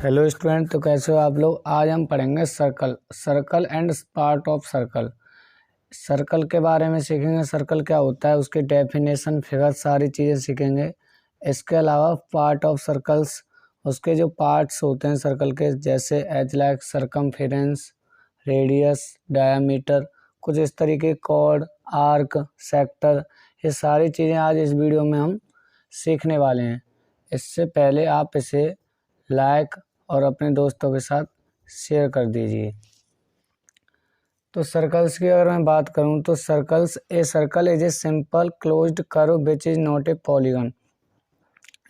Hello student, तो कैसे हो आप लोग। आज हम पढ़ेंगे circle and part of circle. Circle के बारे में सीखेंगे, सर्कल क्या होता है, उसकी डेफिनेशन, फिगर, सारी चीज़ें सीखेंगे। इसके अलावा पार्ट ऑफ सर्कल्स, उसके जो पार्ट्स होते हैं सर्कल के, जैसे as like circumference, radius, diameter, कुछ इस तरीके, कॉर्ड, आर्क, सेक्टर, ये सारी चीज़ें आज इस वीडियो में हम सीखने वाले हैं। इससे पहले आप इसे लाइक और अपने दोस्तों के साथ शेयर कर दीजिए। तो सर्कल्स की अगर मैं बात करूं तो a circle is a simple closed curve which is not a polygon.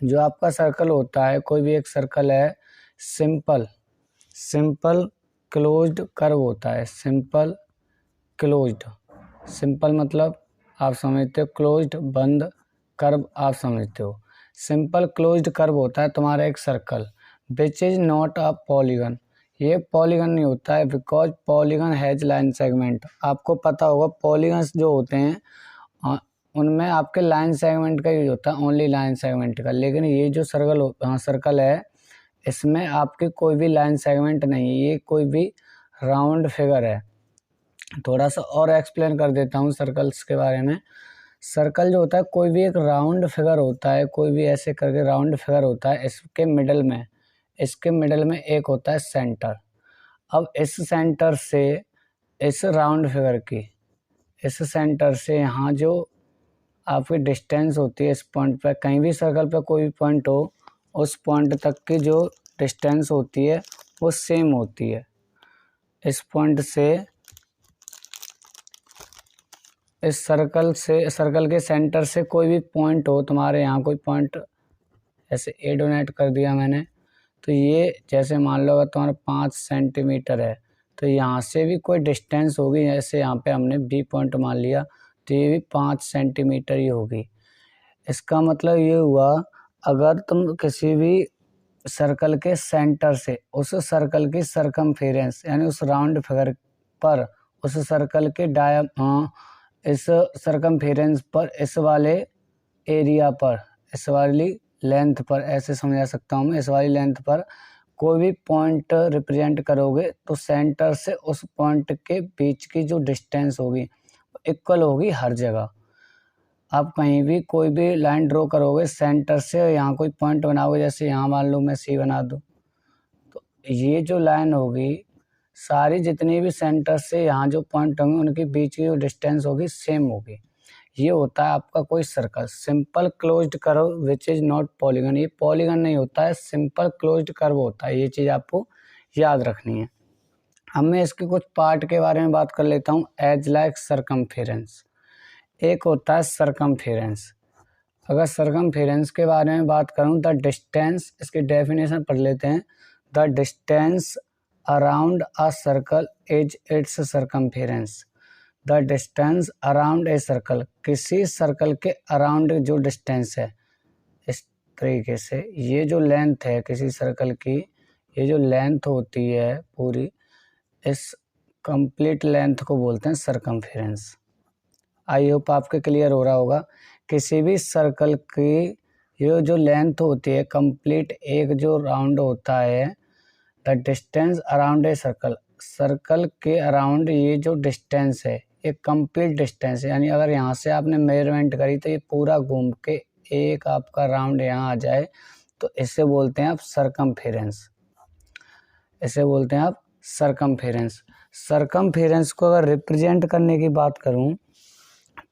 जो आपका सर्कल होता है, कोई भी एक सर्कल है, सिंपल क्लोज्ड कर्व होता है। सिंपल मतलब आप समझते हो, क्लोज्ड बंद, कर्व आप समझते हो। सिंपल क्लोज्ड कर्व होता है तुम्हारा एक circle, which is not a polygon. ये पॉलीगन नहीं होता है, because polygon has line segment. आपको पता होगा पॉलीगन्स जो होते हैं उनमें आपके लाइन सेगमेंट का यूज होता है, ओनली लाइन सेगमेंट का। लेकिन ये जो सर्कल है, इसमें आपके कोई भी लाइन सेगमेंट नहीं है, ये कोई भी राउंड फिगर है। थोड़ा सा और एक्सप्लेन कर देता हूँ सर्कल्स के बारे में। सर्कल जो होता है, कोई भी एक राउंड फिगर होता है, कोई भी ऐसे करके राउंड फिगर होता है। इसके मिडल में एक होता है सेंटर। अब इस सेंटर से इस राउंड फिगर की, इस सेंटर से यहाँ जो आपकी डिस्टेंस होती है, इस पॉइंट पर, कहीं भी सर्कल पर कोई भी पॉइंट हो, उस पॉइंट तक की जो डिस्टेंस होती है वो सेम होती है। इस पॉइंट से इस सर्कल के सेंटर से कोई भी पॉइंट हो, तुम्हारे यहाँ कोई पॉइंट ऐसे ए डोनेट कर दिया मैंने, तो ये जैसे मान लो अगर तुम्हारा 5 सेंटीमीटर है, तो यहाँ से भी कोई डिस्टेंस होगी। जैसे यहाँ पे हमने बी पॉइंट मान लिया, तो ये भी 5 सेंटीमीटर ही होगी। इसका मतलब ये हुआ, अगर तुम किसी भी सर्कल के सेंटर से उस सर्कल की सरकमफेरेंस, यानी उस राउंड फिगर पर, उस सर्कल के इस सरकमफेरेंस पर, इस वाले एरिया पर, इस वाली लेंथ पर, ऐसे समझा सकता हूँ मैं, इस वाली लेंथ पर कोई भी पॉइंट रिप्रेजेंट करोगे, तो सेंटर से उस पॉइंट के बीच की जो डिस्टेंस होगी इक्वल होगी हर जगह। आप कहीं भी कोई भी लाइन ड्रॉ करोगे, सेंटर से यहाँ कोई पॉइंट बनाओगे, जैसे यहाँ मान लो मैं सी बना दूँ, तो ये जो लाइन होगी, सारी जितनी भी सेंटर से यहाँ जो पॉइंट होंगे उनके बीच की जो डिस्टेंस होगी सेम होगी। ये होता है आपका कोई circle, simple closed curve which is not polygon. ये पॉलीगन नहीं होता है, सिंपल क्लोज्ड कर्व होता है। ये चीज़ आपको याद रखनी है। अब मैं इसके कुछ पार्ट के बारे में बात कर लेता हूँ। एज लाइक सरकमफेरेंस, एक होता है सरकमफेरेंस। अगर सरकमफेरेंस के बारे में बात करूँ, द डिस्टेंस, इसकी डेफिनेशन पढ़ लेते हैं। The distance around a circle is it's circumference. The distance around a circle, किसी सर्कल के अराउंड जो डिस्टेंस है, इस तरीके से ये जो लेंथ है किसी सर्कल की, ये जो लेंथ होती है पूरी, इस कंप्लीट लेंथ को बोलते हैं सरकमफेरेंस। आई होप आपके क्लियर हो रहा होगा। किसी भी सर्कल की ये जो लेंथ होती है कंप्लीट, एक जो राउंड होता है, the distance around a circle, circle के अराउंड ये जो डिस्टेंस है, ये कंप्लीट डिस्टेंस है। यानी अगर यहाँ से आपने मेजरमेंट करी तो ये पूरा घूम के एक आपका राउंड यहाँ आ जाए, तो इसे बोलते हैं आप सरकमफेरेंस। इसे बोलते हैं आप सरकमफेरेंस। सरकमफेरेंस को अगर रिप्रेजेंट करने की बात करूँ,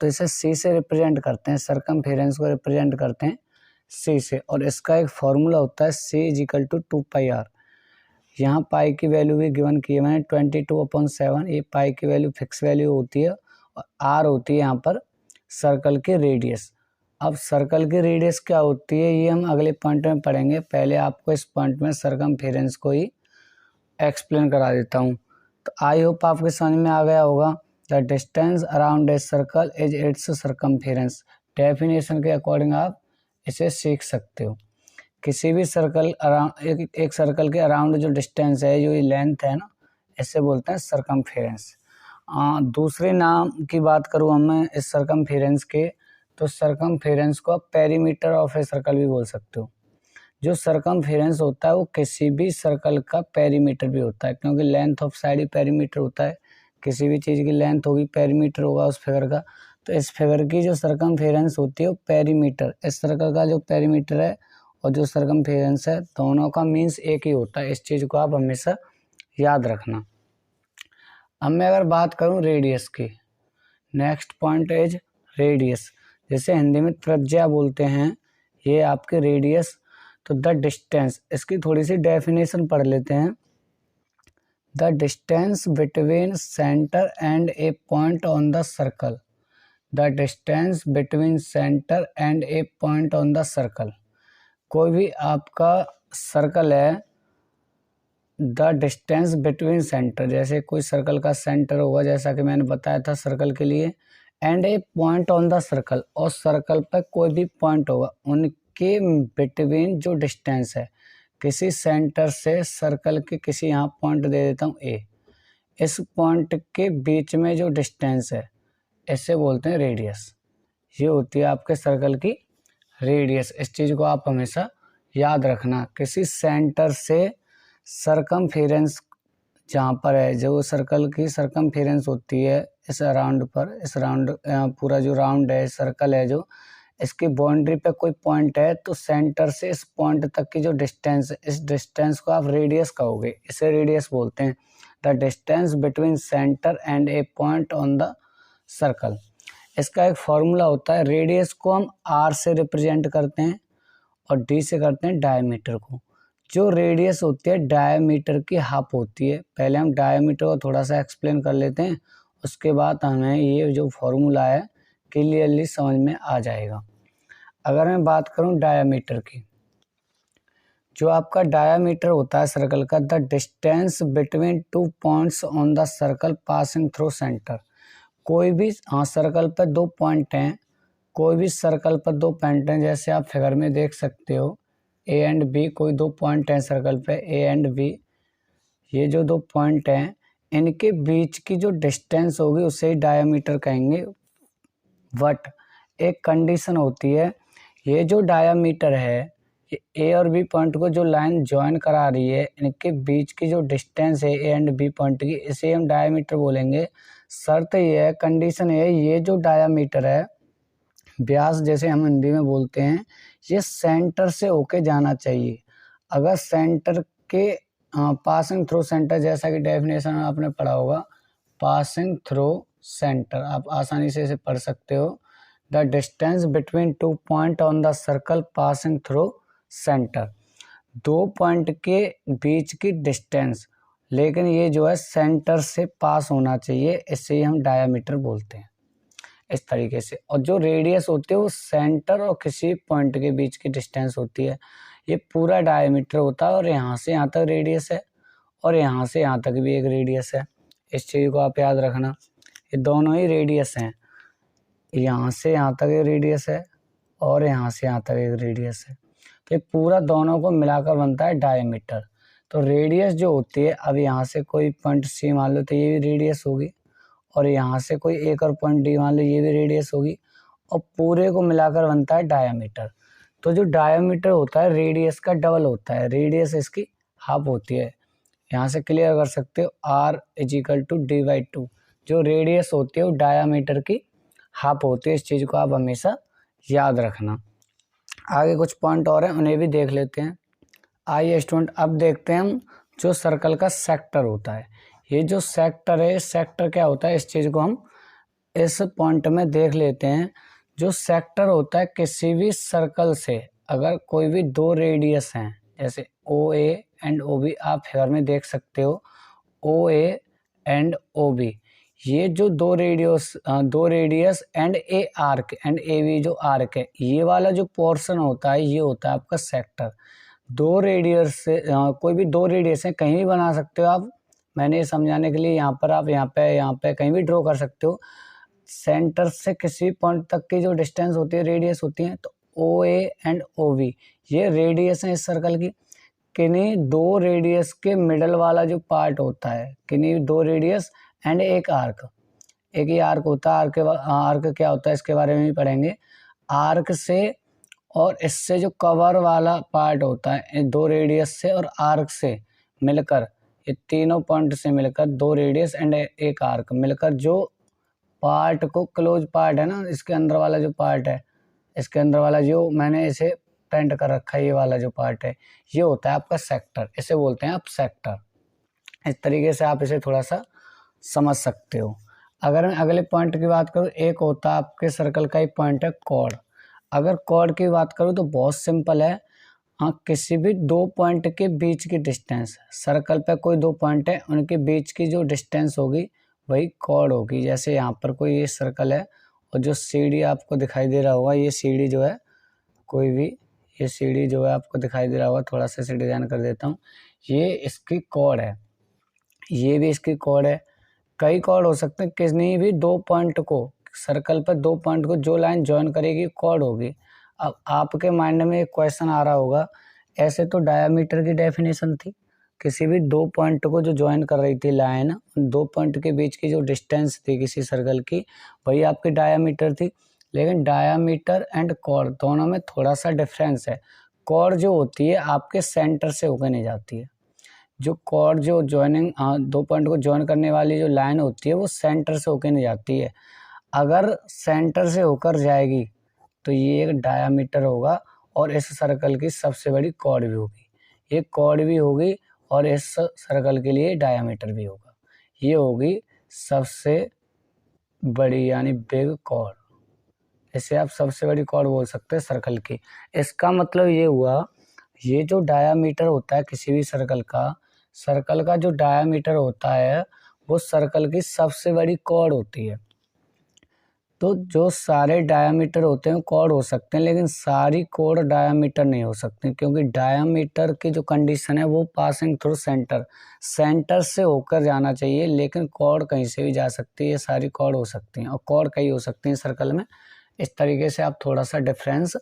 तो इसे सी से रिप्रेजेंट करते हैं। सरकमफेरेंस को रिप्रेजेंट करते हैं सी से, और इसका एक फॉर्मूला होता है सी इज इक्वल टू 2πr। यहाँ पाई की वैल्यू भी गिवन की है मैंने 22/7। ये पाई की वैल्यू फिक्स वैल्यू होती है, और आर होती है यहाँ पर सर्कल की रेडियस। अब सर्कल की रेडियस क्या होती है ये हम अगले पॉइंट में पढ़ेंगे। पहले आपको इस पॉइंट में सरकमफेरेंस को ही एक्सप्लेन करा देता हूँ। तो आई होप आपके समझ में आ गया होगा। The distance around a circle is it's circumference. Definition के अकॉर्डिंग आप इसे सीख सकते हो। किसी भी सर्कल अराउंड, एक सर्कल के अराउंड जो डिस्टेंस है, जो ये लेंथ है ना, इसे बोलते हैं सरकमफेरेंस। दूसरे नाम की बात करूँ हम मैं इस सरकमफेरेंस के, तो सरकमफेरेंस को आप पेरीमीटर ऑफ ए सर्कल भी बोल सकते हो। जो सरकमफेरेंस होता है वो किसी भी सर्कल का पेरीमीटर भी होता है, क्योंकि length of side he perimeter होता है। किसी भी चीज़ की लेंथ होगी, पेरीमीटर होगा उस फिगर का। तो इस फिगर की जो सरकमफेरेंस होती है वो पेरीमीटर, इस सर्कल का जो पेरीमीटर है और जो सरकमफेरेंस है दोनों का मीन्स एक ही होता है। इस चीज़ को आप हमेशा याद रखना। अब मैं अगर बात करूं रेडियस की, नेक्स्ट पॉइंट इज रेडियस, जैसे हिंदी में त्रिज्या बोलते हैं, ये आपके रेडियस। तो द डिस्टेंस, इसकी थोड़ी सी डेफिनेशन पढ़ लेते हैं। The distance between centre and A point on the circle, the distance between centre and A point on the circle. कोई भी आपका सर्कल है, द डिस्टेंस बिटवीन सेंटर, जैसे कोई सर्कल का सेंटर होगा, जैसा कि मैंने बताया था सर्कल के लिए, and A point on the circle, और सर्कल पर कोई भी पॉइंट होगा, उनके बिटवीन जो डिस्टेंस है, किसी सेंटर से सर्कल के किसी यहाँ पॉइंट दे देता हूँ ए, इस पॉइंट के बीच में जो डिस्टेंस है इसे बोलते हैं रेडियस। ये होती है आपके सर्कल की रेडियस। इस चीज़ को आप हमेशा याद रखना। किसी सेंटर से सरकमफेरेंस जहाँ पर है, जो सर्कल की सरकमफेरेंस होती है इस राउंड पर, इस राउंड पूरा जो राउंड है सर्कल है, जो इसकी बाउंड्री पे कोई पॉइंट है, तो सेंटर से इस पॉइंट तक की जो डिस्टेंस है, इस डिस्टेंस को आप रेडियस कहोगे, इसे रेडियस बोलते हैं। The distance between centre and A point on the circle. इसका एक फॉर्मूला होता है, रेडियस को हम आर से रिप्रेजेंट करते हैं और डी से करते हैं डायमीटर को। जो रेडियस होती है डायमीटर की हाफ होती है। पहले हम डायमीटर को थोड़ा सा एक्सप्लेन कर लेते हैं, उसके बाद हमें ये जो फॉर्मूला है क्लियरली समझ में आ जाएगा। अगर मैं बात करूं डायमीटर की, जो आपका डायमीटर होता है सर्कल का, the distance between two points on the circle passing through centre. कोई भी सर्कल पर दो पॉइंट हैं, कोई भी सर्कल पर दो पॉइंट हैं, जैसे आप फिगर में देख सकते हो ए एंड बी, कोई दो पॉइंट हैं सर्कल पे ए एंड बी, ये जो दो पॉइंट हैं इनके बीच की जो डिस्टेंस होगी उसे ही डायमीटर कहेंगे। बट एक कंडीशन होती है, ये जो डायमीटर है, ये ए और बी पॉइंट को जो लाइन ज्वाइन करा रही है, इनके बीच की जो डिस्टेंस है ए एंड बी पॉइंट की, इसे हम डायमीटर बोलेंगे। शर्त ये है, कंडीशन है, ये जो डायमीटर है, व्यास जैसे हम हिंदी में बोलते हैं, ये सेंटर से होके जाना चाहिए। अगर सेंटर के पासिंग थ्रू सेंटर, जैसा कि डेफिनेशन आपने पढ़ा होगा, पासिंग थ्रू सेंटर, आप आसानी से इसे पढ़ सकते हो। The distance between two point on the circle passing through centre, दो पॉइंट के बीच की डिस्टेंस, लेकिन ये जो है सेंटर से पास होना चाहिए, इससे हम डायमीटर बोलते हैं इस तरीके से। और जो रेडियस होती है वो सेंटर और किसी पॉइंट के बीच की डिस्टेंस होती है, ये पूरा डायमीटर होता है। और यहाँ से यहाँ तक रेडियस है और यहाँ से यहाँ तक भी एक रेडियस है, इस चीज़ को आप याद रखना। ये दोनों ही रेडियस हैं, यहाँ से यहाँ तक एक रेडियस है और यहाँ से यहाँ तक एक रेडियस है, तो ये पूरा दोनों को मिलाकर बनता है डायमीटर। तो रेडियस जो होती है, अब यहाँ से कोई पॉइंट सी मान लो तो ये भी रेडियस होगी, और यहाँ से कोई एक और पॉइंट डी मान लो ये भी रेडियस होगी, और पूरे को मिलाकर बनता है डायमीटर। तो जो डायमीटर होता है रेडियस का डबल होता है, रेडियस इसकी हाफ होती है। यहाँ से क्लियर कर सकते हो, R = D/2, जो रेडियस होती है वो डायमीटर की हाफ होती है। इस चीज़ को आप हमेशा याद रखना। आगे कुछ पॉइंट और हैं, उन्हें भी देख लेते हैं। आइए स्टूडेंट, अब देखते हैं हम जो सर्कल का सेक्टर होता है। ये जो सेक्टर है, सेक्टर क्या होता है, इस चीज़ को हम इस पॉइंट में देख लेते हैं। जो सेक्टर होता है, किसी भी सर्कल से अगर कोई भी दो रेडियस हैं, जैसे OA एंड OB, आप फिगर में देख सकते हो OA एंड OB, ये जो दो radius and A arc and AB जो आर्क है, ये वाला जो पोर्शन होता है ये होता है आपका सेक्टर। दो रेडियस से कोई भी दो रेडियस है, कहीं भी बना सकते हो आप। मैंने ये समझाने के लिए यहाँ पर आप यहाँ पे कहीं भी ड्रॉ कर सकते हो। सेंटर से किसी पॉइंट तक की जो डिस्टेंस होती है रेडियस होती है। तो OA एंड OB ये रेडियस है इस सर्कल की। किन्हीं दो रेडियस के मिडल वाला जो पार्ट होता है, किन्हीं दो रेडियस एंड एक आर्क, एक ही आर्क होता है। आर्क क्या होता है इसके बारे में भी पढ़ेंगे। आर्क से और इससे जो कवर वाला पार्ट होता है 2 रेडियस से और आर्क से मिलकर, ये तीनों पॉइंट से मिलकर 2 रेडियस एंड एक आर्क मिलकर जो पार्ट को क्लोज पार्ट है ना, इसके अंदर वाला जो पार्ट है, इसके अंदर वाला जो मैंने इसे पेंट कर रखा है, ये वाला जो पार्ट है, ये होता है आपका सेक्टर। इसे बोलते हैं आप सेक्टर। इस तरीके से आप इसे थोड़ा सा समझ सकते हो। अगर मैं अगले पॉइंट की बात करूँ, एक होता है आपके सर्कल का एक पॉइंट है कॉर्ड। अगर कॉर्ड की बात करूँ तो बहुत सिंपल है। हाँ, किसी भी 2 पॉइंट के बीच की डिस्टेंस, सर्कल पे कोई 2 पॉइंट है, उनके बीच की जो डिस्टेंस होगी वही कॉर्ड होगी। जैसे यहाँ पर कोई ये सर्कल है और जो सीडी आपको दिखाई दे रहा होगा, ये सीडी जो है, कोई भी ये सीडी जो है आपको दिखाई दे रहा होगा, थोड़ा सा इसे डिजाइन कर देता हूँ, ये इसकी कॉर्ड है, ये भी इसकी कॉर्ड है। कई कॉर्ड हो सकते हैं, किसी भी 2 पॉइंट को, सर्कल पर 2 पॉइंट को जो लाइन ज्वाइन करेगी कॉर्ड होगी। अब आपके माइंड में एक क्वेश्चन आ रहा होगा, ऐसे तो डायामीटर की डेफिनेशन थी, किसी भी 2 पॉइंट को जो ज्वाइन कर रही थी लाइन, 2 पॉइंट के बीच की जो डिस्टेंस थी किसी सर्कल की, वही आपकी डायामीटर थी। लेकिन डायामीटर एंड कॉर्ड दोनों में थोड़ा सा डिफरेंस है। कॉर्ड जो होती है आपके सेंटर से होकर नहीं जाती है। जो कॉर्ड जो ज्वाइनिंग 2 पॉइंट को ज्वाइन करने वाली जो लाइन होती है वो सेंटर से होकर नहीं जाती है। अगर सेंटर से होकर जाएगी तो ये एक डायामीटर होगा और इस सर्कल की सबसे बड़ी कॉर्ड भी होगी, ये कॉर्ड भी होगी और इस सर्कल के लिए डायामीटर भी होगा। ये होगी सबसे बड़ी यानी बिग कॉर्ड। इसे आप सबसे बड़ी कॉर्ड बोल सकते हैं सर्कल की। इसका मतलब ये हुआ, ये जो डायामीटर होता है किसी भी सर्कल का जो डायामीटर होता है वो सर्कल की सबसे बड़ी कॉर्ड होती है। तो जो सारे डायामीटर होते हैं कॉर्ड हो सकते हैं, लेकिन सारी कॉर्ड डायामीटर नहीं हो सकती, क्योंकि डायामीटर की जो कंडीशन है वो पासिंग थ्रू सेंटर से होकर जाना चाहिए। लेकिन कॉर्ड कहीं से भी जा सकती है, ये सारी कॉर्ड हो सकती हैं और कॉर्ड कहीं हो सकती हैं सर्कल में। इस तरीके से आप थोड़ा सा डिफरेंस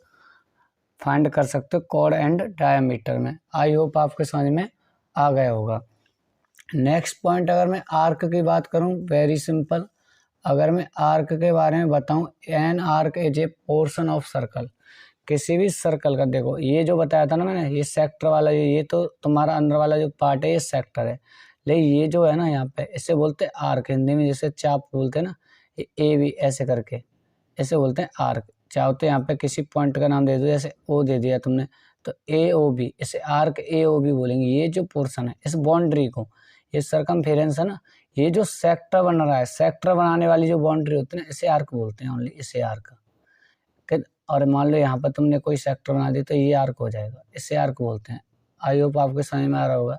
फाइंड कर सकते हो कॉर्ड एंड डायामीटर में। आई होप आपके समझ में आ गया होगा। नेक्स्ट पॉइंट, अगर मैं आर्क की बात करूं, वेरी सिंपल। अगर मैं आर्क के बारे में बताऊं, an arc is a portion of circle. किसी भी सर्कल का, देखो ये जो बताया था ना मैंने, ये सेक्टर वाला, ये तो तुम्हारा अंदर वाला जो पार्ट है ये सेक्टर है। लेकिन ये जो है ना यहाँ पे, इसे बोलते हैं आर्क। हिंदी में जैसे चाप बोलते हैं ना, ये ए बी ऐसे करके, इसे बोलते हैं आर्क। चाहो तो यहाँ पे किसी पॉइंट का नाम दे दो, जैसे ओ दे दिया तुमने तो ए ओ बी, इसे आर्क ए ओ बी बोलेंगे। ये जो पोर्शन है इस बाउंड्री को, ये सरकमफेरेंस है ना, ये जो सेक्टर बन रहा है, सेक्टर बनाने वाली जो बाउंड्री होती है ना, इसे आर्क बोलते हैं, ओनली इसे आर्क। और मान लो यहाँ पर तुमने कोई सेक्टर बना दी तो ये आर्क हो जाएगा, इसे आर्क बोलते हैं। आई होप आपके समझ में आ रहा होगा।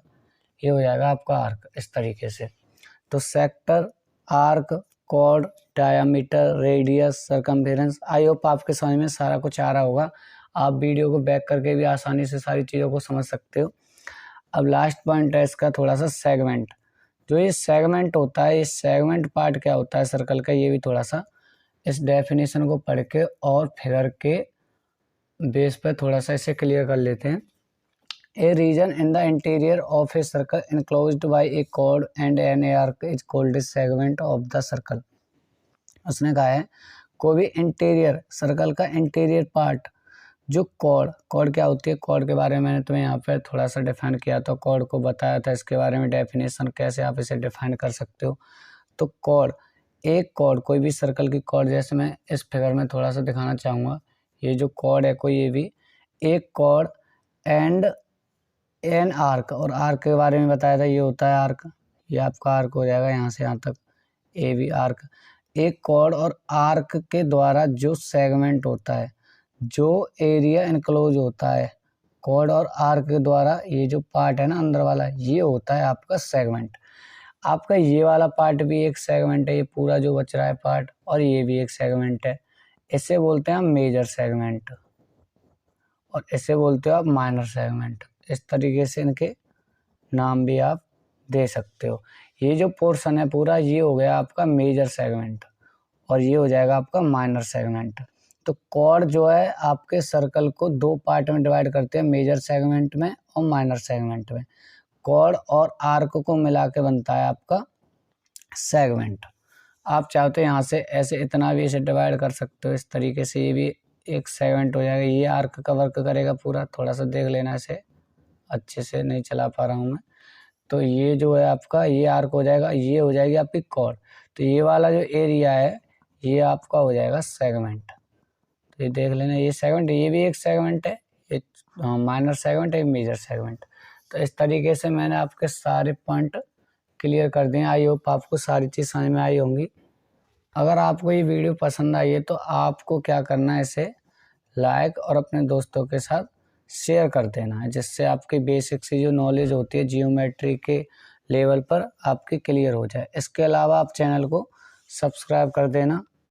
ये हो जाएगा आपका आर्क इस तरीके से। तो sector, arc, chord, diameter, radius, circumference, I hope आपके समझ में सारा कुछ आ रहा होगा। आप वीडियो को बैक करके भी आसानी से सारी चीज़ों को समझ सकते हो। अब लास्ट पॉइंट है इसका थोड़ा सा सेगमेंट। जो ये सेगमेंट होता है, ये सेगमेंट पार्ट क्या होता है सर्कल का, ये भी थोड़ा सा इस डेफिनेशन को पढ़ के और फिगर के बेस पर थोड़ा सा इसे क्लियर कर लेते हैं। A region in the interior of a circle enclosed by a chord and an arc is called a segment of the circle। उसने कहा है कोई भी इंटीरियर, सर्कल का इंटीरियर पार्ट, जो कॉर्ड क्या होती है, कॉर्ड के बारे में मैंने तुम्हें यहाँ पे थोड़ा सा डिफाइन किया था, कॉर्ड को बताया था, इसके बारे में डेफिनेशन कैसे आप इसे डिफाइन कर सकते हो। तो एक कॉर्ड, कोई भी सर्कल की कॉर्ड, जैसे मैं इस फिगर में थोड़ा सा दिखाना चाहूँगा, ये जो कॉर्ड है कोई, ये भी एक कॉर्ड एंड एन आर्क, और आर्क के बारे में बताया था, ये होता है आर्क, ये आपका आर्क हो जाएगा यहाँ से यहाँ तक, ए बी आर्क। एक कॉर्ड और आर्क के द्वारा जो सेगमेंट होता है, जो एरिया इनक्लोज होता है, कॉर्ड और आर्क के द्वारा ये जो पार्ट है ना अंदर वाला, ये होता है आपका सेगमेंट। आपका ये वाला पार्ट भी एक सेगमेंट है, ये पूरा जो बच रहा है पार्ट, और ये भी एक सेगमेंट है। इसे बोलते हैं मेजर सेगमेंट और इसे बोलते हो आप माइनर सेगमेंट। इस तरीके से इनके नाम भी आप दे सकते हो। ये जो पोर्शन है पूरा, ये हो गया आपका मेजर सेगमेंट और ये हो जाएगा आपका माइनर सेगमेंट। तो कॉर्ड जो है आपके सर्कल को 2 पार्ट में डिवाइड करते हैं, मेजर सेगमेंट में और माइनर सेगमेंट में। कॉर्ड और आर्क को मिला के बनता है आपका सेगमेंट। आप चाहते हो यहाँ से ऐसे इतना भी इसे डिवाइड कर सकते हो इस तरीके से, ये भी एक सेगमेंट हो जाएगा, ये आर्क का वर्क करेगा पूरा। थोड़ा सा देख लेना, इसे अच्छे से नहीं चला पा रहा हूँ मैं। तो ये जो है आपका ये आर्क हो जाएगा, ये हो जाएगी आपकी कॉर्ड। तो ये वाला जो एरिया है ये आपका हो जाएगा सेगमेंट। तो ये देख लेना, ये सेगमेंट, ये भी एक सेगमेंट है, ये माइनर सेगमेंट है, मेजर सेगमेंट। तो इस तरीके से मैंने आपके सारे पॉइंट क्लियर कर दिए। आई होप आपको सारी चीज़ समझ में आई होंगी। अगर आपको ये वीडियो पसंद आई है तो आपको क्या करना है, इसे लाइक और अपने दोस्तों के साथ शेयर कर देना है, जिससे आपकी बेसिक सी जो नॉलेज होती है जियोमेट्री के लेवल पर आपकी क्लियर हो जाए। इसके अलावा आप चैनल को सब्सक्राइब कर देना।